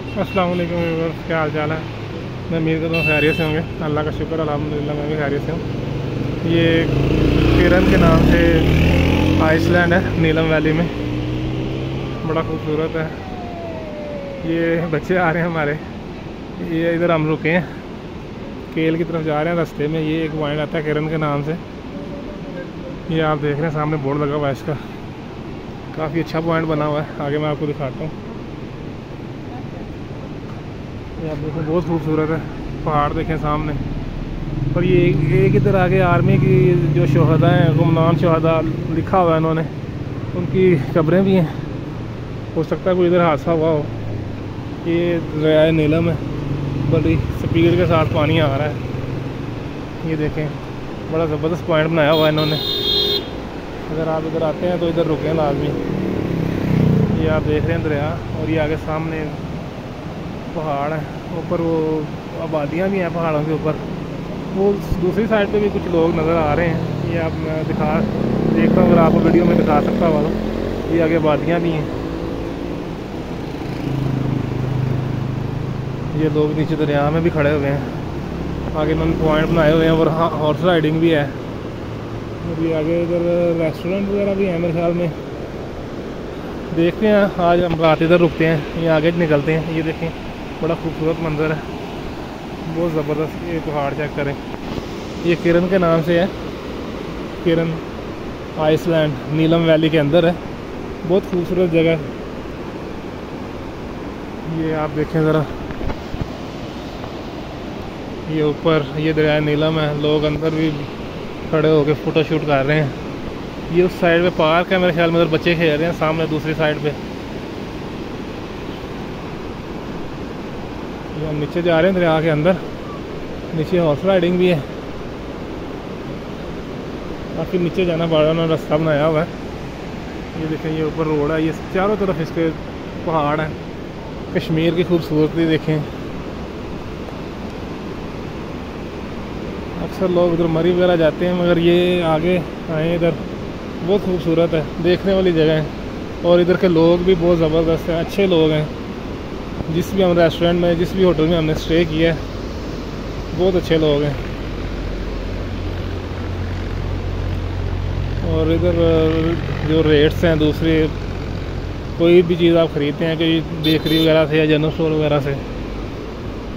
अस्सलाम वालेकुम व्यूअर्स, क्या हाल चाल है। मैं उम्मीद करता हूँ खैरियत से होंगे। अल्लाह का शुक्र अल्हम्दुलिल्लाह मैं भी खैरियत से हूँ। ये किरन के नाम से आइसलैंड है नीलम वैली में, बड़ा खूबसूरत है। ये बच्चे आ रहे हैं हमारे, ये इधर हम रुके हैं, केल की तरफ जा रहे हैं। रास्ते में ये एक पॉइंट आता है किरन के नाम से, ये आप देख रहे हैं सामने बोर्ड लगा हुआ है इसका। काफ़ी अच्छा पॉइंट बना हुआ है, आगे मैं आपको दिखाता हूँ। ये आप देखें बहुत खूबसूरत है, पहाड़ देखें सामने। और ये एक इधर आगे आर्मी की जो शोहदा हैं, गुमनाम शोहदा लिखा हुआ है इन्होंने, उनकी कब्रें भी हैं। हो सकता है कोई इधर हादसा हुआ हो। ये दरिया नीलम है, बड़ी स्पीड के साथ पानी आ रहा है। ये देखें बड़ा ज़बरदस्त पॉइंट बनाया हुआ है इन्होंने। अगर आप इधर आते हैं तो इधर रुकें लाजमी। ये आप देख रहे हैं दरिया, और ये आगे सामने पहाड़ है, ऊपर वो आबादियाँ भी हैं पहाड़ों के ऊपर। वो दूसरी साइड पे भी कुछ लोग नज़र आ रहे हैं। ये आप मैं देखता हूँ, अगर आपको वीडियो में दिखा सकता हुआ तो। ये आगे आबादियाँ भी हैं, ये लोग नीचे दरिया में भी खड़े हुए हैं। आगे इन्होंने पॉइंट बनाए हुए हैं, और हॉर्स राइडिंग भी है। और ये आगे इधर रेस्टोरेंट वगैरह भी है मेरे ख्याल में। देखते हैं, आज हम रात इधर रुकते हैं, ये आगे निकलते हैं। ये देखें बड़ा खूबसूरत मंज़र है, बहुत ज़बरदस्त। ये पहाड़ चेक करें, ये किरन के नाम से है, किरन आइसलैंड नीलम वैली के अंदर है। बहुत खूबसूरत जगह है। ये आप देखें ज़रा, ये ऊपर ये दरिया नीलम है, लोग अंदर भी खड़े होकर फ़ोटो शूट कर रहे हैं। ये उस साइड पे पार्क है मेरे ख्याल में, उधर बच्चे खेल रहे हैं सामने दूसरी साइड पे। हम नीचे जा रहे हैं दरिया के अंदर, नीचे हॉर्स राइडिंग भी है। काफ़ी नीचे जाना पड़ा, उन्होंने रास्ता बनाया हुआ है। ये देखें ये ऊपर रोड है, ये चारों तरफ इसके पहाड़ हैं। कश्मीर की खूबसूरती देखें। अक्सर लोग इधर मरी वगैरह जाते हैं, मगर ये आगे आए इधर, बहुत खूबसूरत है, देखने वाली जगह है। और इधर के लोग भी बहुत ज़बरदस्त हैं, अच्छे लोग हैं। जिस भी हम रेस्टोरेंट में, जिस भी होटल में हमने स्टे किया है, बहुत अच्छे लोग हैं। और इधर जो रेट्स हैं, दूसरे कोई भी चीज़ आप ख़रीदते हैं, कोई बेकरी वगैरह से या जनरल स्टोर वगैरह से,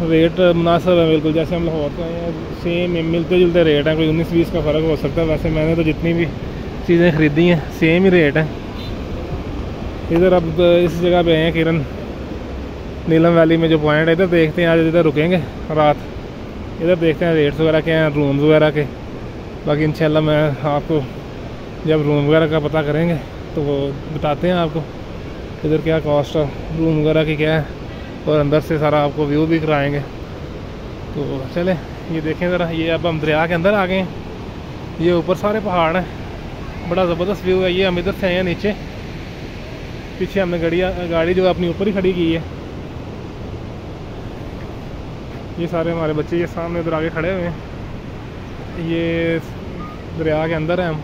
रेट मुनासिब है बिल्कुल। जैसे हम लाहौर से हैं, सेम मिलते जुलते रेट हैं, कोई 19-20 का फ़र्क हो सकता है। वैसे मैंने तो जितनी भी चीज़ें ख़रीदी हैं सेम ही रेट है इधर। अब इस जगह पे हैं किरन नीलम वैली में जो पॉइंट है, इधर देखते हैं। आज इधर रुकेंगे रात, इधर देखते हैं रेट्स वगैरह क्या हैं, रूम्स वगैरह के। बाकी इंशाल्लाह मैं आपको जब रूम वगैरह का पता करेंगे तो वो बताते हैं आपको इधर क्या कॉस्ट है रूम वगैरह की क्या है, और अंदर से सारा आपको व्यू भी कराएंगे। तो चले ये देखें ज़रा, ये अब हम दरिया के अंदर आ गए हैं। ये ऊपर सारे पहाड़ हैं, बड़ा ज़बरदस्त व्यू है। ये हम इधर से आए हैं नीचे, पीछे हमने गाड़ी जो अपनी ऊपर ही खड़ी की है। ये सारे हमारे बच्चे ये सामने उधर आगे खड़े हुए हैं। ये दरिया के अंदर हैं हम।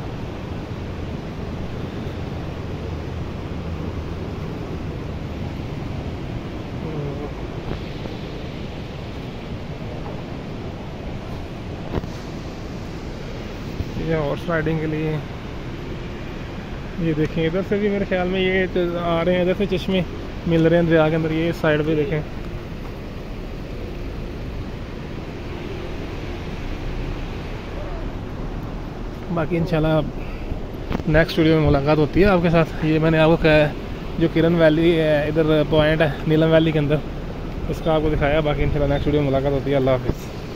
ये हॉर्स राइडिंग के लिए ये देखें, इधर से भी मेरे ख्याल में ये आ रहे हैं, इधर से चश्मे मिल रहे हैं दरिया के अंदर। ये साइड पे देखें, बाकी इंशाल्लाह नेक्स्ट वीडियो में मुलाकात होती है आपके साथ। ये मैंने आपको कहा जो किरन वैली है, इधर पॉइंट है नीलम वैली के अंदर, इसका आपको दिखाया। बाकी इंशाल्लाह नेक्स्ट वीडियो में मुलाकात होती है। अल्लाह हाफिज़।